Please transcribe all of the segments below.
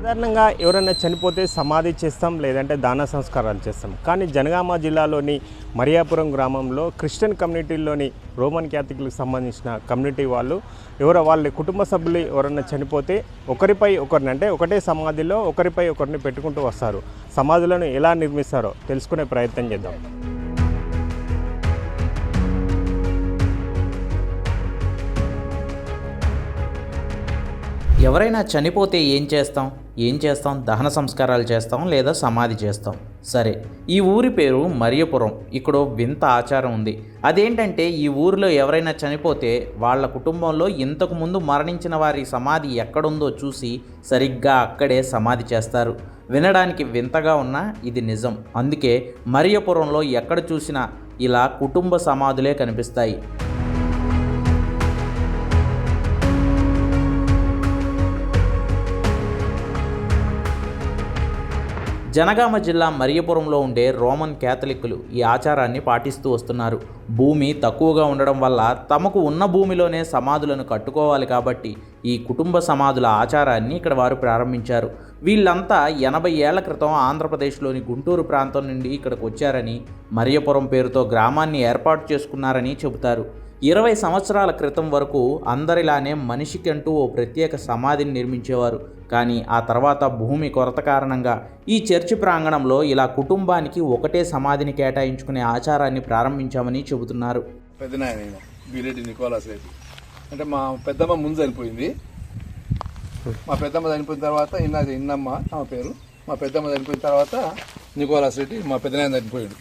సాధారణంగా ఎవరైనా చనిపోతే సమాధి చేస్తాం, లేదంటే దాన సంస్కారాలు చేస్తాం. కానీ జనగామ జిల్లాలోని మరియాపురం గ్రామంలో క్రిస్టియన్ కమ్యూనిటీలోని రోమన్ క్యాథలిక్లకు సంబంధించిన కమ్యూనిటీ వాళ్ళు వాళ్ళ కుటుంబ సభ్యులు ఎవరైనా చనిపోతే ఒకరిపై ఒకరిని, అంటే ఒకటే సమాధిలో ఒకరిపై ఒకరిని పెట్టుకుంటూ వస్తారు. సమాధులను ఎలా నిర్మిస్తారో తెలుసుకునే ప్రయత్నం చేద్దాం. ఎవరైనా చనిపోతే ఏం చేస్తాం? దహన సంస్కారాలు చేస్తాం లేదా సమాధి చేస్తాం. సరే, ఈ ఊరి పేరు మరియపురం. ఇక్కడ వింత ఆచారం ఉంది. అదేంటంటే ఈ ఊరిలో ఎవరైనా చనిపోతే వాళ్ళ కుటుంబంలో ఇంతకుముందు మరణించిన వారి సమాధి ఎక్కడుందో చూసి సరిగ్గా అక్కడే సమాధి చేస్తారు. వినడానికి వింతగా ఉన్నా ఇది నిజం. అందుకే మరియపురంలో ఎక్కడ చూసినా ఇలా కుటుంబ సమాధులే కనిపిస్తాయి. జనగామ జిల్లా మరియపురంలో ఉండే రోమన్ క్యాథలిక్కులు ఈ ఆచారాన్ని పాటిస్తూ వస్తున్నారు. భూమి తక్కువగా ఉండడం వల్ల తమకు ఉన్న భూమిలోనే సమాధులను కట్టుకోవాలి కాబట్టి ఈ కుటుంబ సమాధుల ఆచారాన్ని ఇక్కడ వారు ప్రారంభించారు. వీళ్ళంతా 80 ఏళ్ల క్రితం ఆంధ్రప్రదేశ్లోని గుంటూరు ప్రాంతం నుండి ఇక్కడికి వచ్చారని, మరియపురం పేరుతో గ్రామాన్ని ఏర్పాటు చేసుకున్నారని చెబుతారు. 20 సంవత్సరాల క్రితం వరకు అందరిలానే మనిషికంటూ ఓ ప్రత్యేక సమాధిని నిర్మించేవారు. కానీ ఆ తర్వాత భూమి కొరత కారణంగా ఈ చర్చి ప్రాంగణంలో ఇలా కుటుంబానికి ఒకటే సమాధిని కేటాయించుకునే ఆచారాన్ని ప్రారంభించామని చెబుతున్నారు. పెద్దనాయన బిరెడ్డి నికోలాస్ రెడ్డి అంటే మా పెద్దమ్మ ముందు చనిపోయింది. మా పెద్దమ్మ చనిపోయిన తర్వాత ఇన్నమ్మ ఆమె పేరు. మా పెద్దమ్మ చనిపోయిన తర్వాత నికోలాస్ రెడ్డి మా పెద్దనాయన చనిపోయాడు.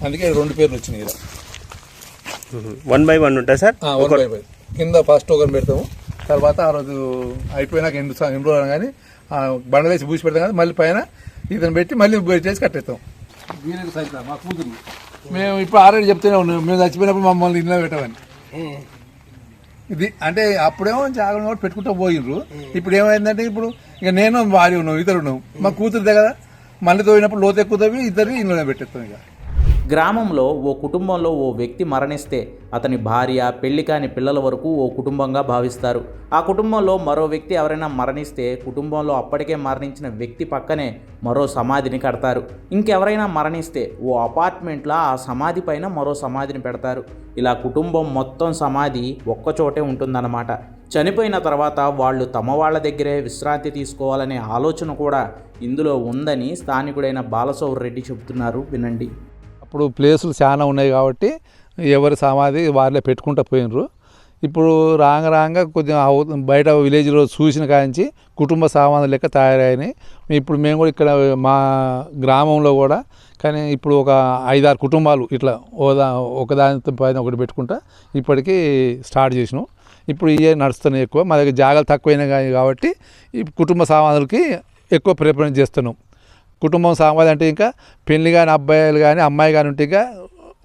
అందుకే 2 పేర్లు వచ్చినాయి. 1 by 1 ఉంటాయి సార్. 1 by 1 కింద ఫస్ట్ ఒకరిని పెడతాము. తర్వాత ఆ రోజు అయిపోయినాక ఎన్ని రోజులు కానీ బండ వేసి పూసి పెడతాం కదా, మళ్ళీ పైన ఇతను పెట్టి మళ్ళీ చేసి కట్టేస్తాం. వీరేది సైతం మా కూతురు. మేము ఇప్పుడు ఆల్రెడీ చెప్తూనే ఉన్నాం, మేము చచ్చిపోయినప్పుడు మమ్మల్ని ఇంట్లో పెట్టమని. ఇది అంటే అప్పుడేమో జాగ్రత్త కూడా పెట్టుకుంటూ పోయినరు. ఇప్పుడు ఏమైందంటే ఇప్పుడు ఇక నేను భార్య ఉన్నాం, ఇద్దరు ఉన్నాం, మా కూతురుదే కదా, మళ్ళీ తోయినప్పుడు లోతు ఎక్కువ తవ్వి ఇద్దరు ఇంట్లోనే పెట్టేస్తాం. ఇక గ్రామంలో ఓ కుటుంబంలో ఓ వ్యక్తి మరణిస్తే అతని భార్య, పెళ్లి కాని పిల్లల వరకు ఓ కుటుంబంగా భావిస్తారు. ఆ కుటుంబంలో మరో వ్యక్తి ఎవరైనా మరణిస్తే కుటుంబంలో అప్పటికే మరణించిన వ్యక్తి పక్కనే మరో సమాధిని కడతారు. ఇంకెవరైనా మరణిస్తే ఓ అపార్ట్మెంట్లో ఆ సమాధి పైన మరో సమాధిని పెడతారు. ఇలా కుటుంబం మొత్తం సమాధి ఒక్కచోటే ఉంటుందన్నమాట. చనిపోయిన తర్వాత వాళ్ళు తమ వాళ్ళ దగ్గరే విశ్రాంతి తీసుకోవాలనే ఆలోచన కూడా ఇందులో ఉందని స్థానికుడైన బాలసౌర్ రెడ్డి చెబుతున్నారు. వినండి. అప్పుడు ప్లేసులు చాలా ఉన్నాయి కాబట్టి ఎవరి సమాధి వారిలో పెట్టుకుంటూ పోయినరు. ఇప్పుడు రాంగ కొంచెం బయట విలేజ్లో చూసిన కాంచి కుటుంబ సమాధులు లెక్క తయారైనాయి. ఇప్పుడు మేము కూడా ఇక్కడ మా గ్రామంలో కూడా కానీ ఇప్పుడు ఒక 5-6 కుటుంబాలు ఇట్లా ఒకదాని పైన ఒకటి పెట్టుకుంటా ఇప్పటికీ స్టార్ట్ చేసినాం. ఇప్పుడు ఇవే నడుస్తున్నాయి ఎక్కువ. మా దగ్గర జాగాలు తక్కువైనాయి కాబట్టి ఈ కుటుంబ సమాధులకి ఎక్కువ ప్రిఫరెన్స్ చేస్తున్నాం. కుటుంబం సమాధి అంటే ఇంకా పెళ్లి కానీ అబ్బాయిలు కానీ అమ్మాయి కానీ ఉంటే ఇంకా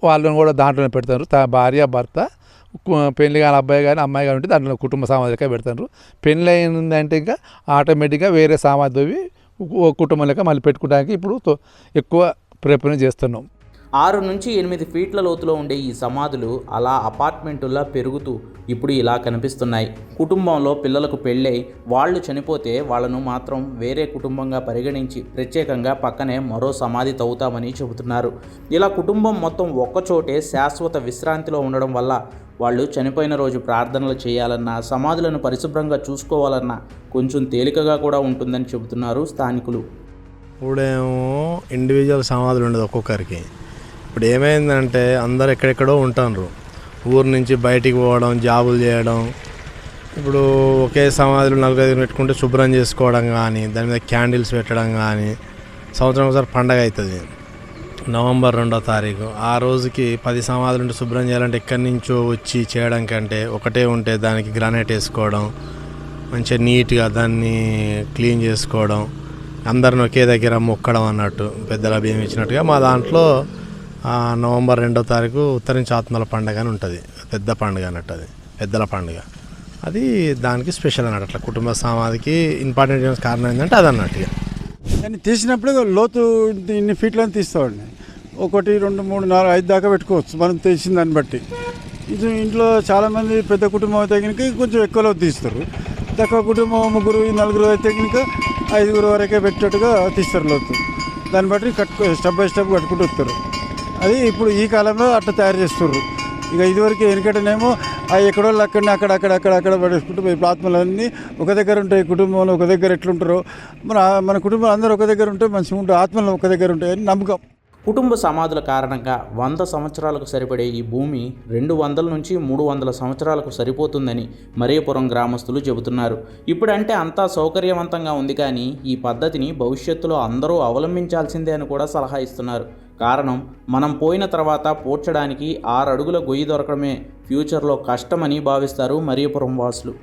వాళ్ళని కూడా దాంట్లోనే పెడతారు. భార్య భర్త, పెళ్లి కానీ అబ్బాయి కానీ అమ్మాయి కానీ ఉంటే దాంట్లో కుటుంబ సమాధిగా పెడతారు. పెళ్ళి అయిందంటే ఇంకా ఆటోమేటిక్గా వేరే సమాధి కుటుంబం లెక్క మళ్ళీ పెట్టుకోవడానికి ఇప్పుడు ఎక్కువ ప్రిఫరెన్స్ చేస్తున్నాం. 6 నుంచి 8 ఫీట్ల లోతులో ఉండే ఈ సమాధులు అలా అపార్ట్మెంటుల్లా పెరుగుతూ ఇప్పుడు ఇలా కనిపిస్తున్నాయి. కుటుంబంలో పిల్లలకు పెళ్ళై వాళ్ళు చనిపోతే వాళ్ళను మాత్రం వేరే కుటుంబంగా పరిగణించి ప్రత్యేకంగా పక్కనే మరో సమాధి తవ్వుతామని చెబుతున్నారు. ఇలా కుటుంబం మొత్తం ఒక్కచోటే శాశ్వత విశ్రాంతిలో ఉండడం వల్ల వాళ్ళు చనిపోయిన రోజు ప్రార్థనలు చేయాలన్నా, సమాధులను పరిశుభ్రంగా చూసుకోవాలన్నా కొంచెం తేలికగా కూడా ఉంటుందని చెబుతున్నారు స్థానికులు. ఇప్పుడేమో ఇండివిజువల్ సమాధులు ఉండదు ఒక్కొక్కరికి. ఇప్పుడు ఏమైందంటే అందరు ఎక్కడెక్కడో ఉంటున్నారు. ఊరు నుంచి బయటికి పోవడం, జాబులు చేయడం. ఇప్పుడు ఒకే సమాధిలో 4-5 పెట్టుకుంటే శుభ్రం చేసుకోవడం కానీ, దాని మీద క్యాండిల్స్ పెట్టడం కానీ, సంవత్సరం ఒకసారి పండగ అవుతుంది నవంబర్ 2వ తారీఖు. ఆ రోజుకి 10 సమాధులు ఉంటే శుభ్రం చేయాలంటే ఎక్కడి నుంచో వచ్చి చేయడం కంటే ఒకటే ఉంటే దానికి గ్రానైట్ వేసుకోవడం, మంచిగా నీట్గా దాన్ని క్లీన్ చేసుకోవడం, అందరిని ఒకే దగ్గర మొక్కడం అన్నట్టు పెద్దల బియ్యం ఇచ్చినట్టుగా. మా దాంట్లో నవంబర్ 2వ తారీఖు ఉత్తరించి ఆత్మల పండుగ అని ఉంటుంది. పెద్ద పండుగ అన్నట్టు, అది పెద్దల పండుగ. అది దానికి స్పెషల్ అన్నట్టు. అట్లా కుటుంబ సమాధికి ఇంపార్టెంట్ కారణం ఏంటంటే అది అన్నట్టుగా. దాన్ని తీసినప్పుడు లోతు ఇన్ని ఫీట్లని తీస్తామండి. 1, 2, 3, 4, 5 దాకా పెట్టుకోవచ్చు మనం తీసిన దాన్ని బట్టి. ఇంట్లో చాలామంది పెద్ద కుటుంబం తగినకి కొంచెం ఎక్కువలో తీస్తారు. తక్కువ కుటుంబం 3 4 అయితే ఇంకా 5 వరకే పెట్టేట్టుగా తీస్తారు లోతు. దాన్ని బట్టి స్టెప్ బై స్టెప్ కట్టుకుంటూ వస్తారు. అది ఇప్పుడు ఈ కాలంలో అట్లా తయారు చేస్తుర్రు. ఇక ఇదివరకు వెనకటనేమో ఎక్కడో అక్కడ పడేసుకుంటూ ఇప్పుడు ఆత్మలన్నీ ఒక దగ్గర ఉంటాయి. కుటుంబంలో ఒక దగ్గర ఎట్లుంటారో మన కుటుంబం అందరూ ఒక దగ్గర ఉంటే మంచిగా ఉంటారు, ఆత్మలు ఒక దగ్గర ఉంటాయని నమ్మకం. కుటుంబ సమాధుల కారణంగా 100 సంవత్సరాలకు సరిపడే ఈ భూమి 200 నుంచి 300 సంవత్సరాలకు సరిపోతుందని మరియపురం గ్రామస్తులు చెబుతున్నారు. ఇప్పుడంటే అంతా సౌకర్యవంతంగా ఉంది, కానీ ఈ పద్ధతిని భవిష్యత్తులో అందరూ అవలంబించాల్సిందే అని కూడా సలహా ఇస్తున్నారు. కారణం, మనం పోయిన తర్వాత పూడ్చడానికి 6 అడుగుల గొయ్యి దొరకడమే ఫ్యూచర్లో కష్టమని భావిస్తారు మరియపురం వాసులు.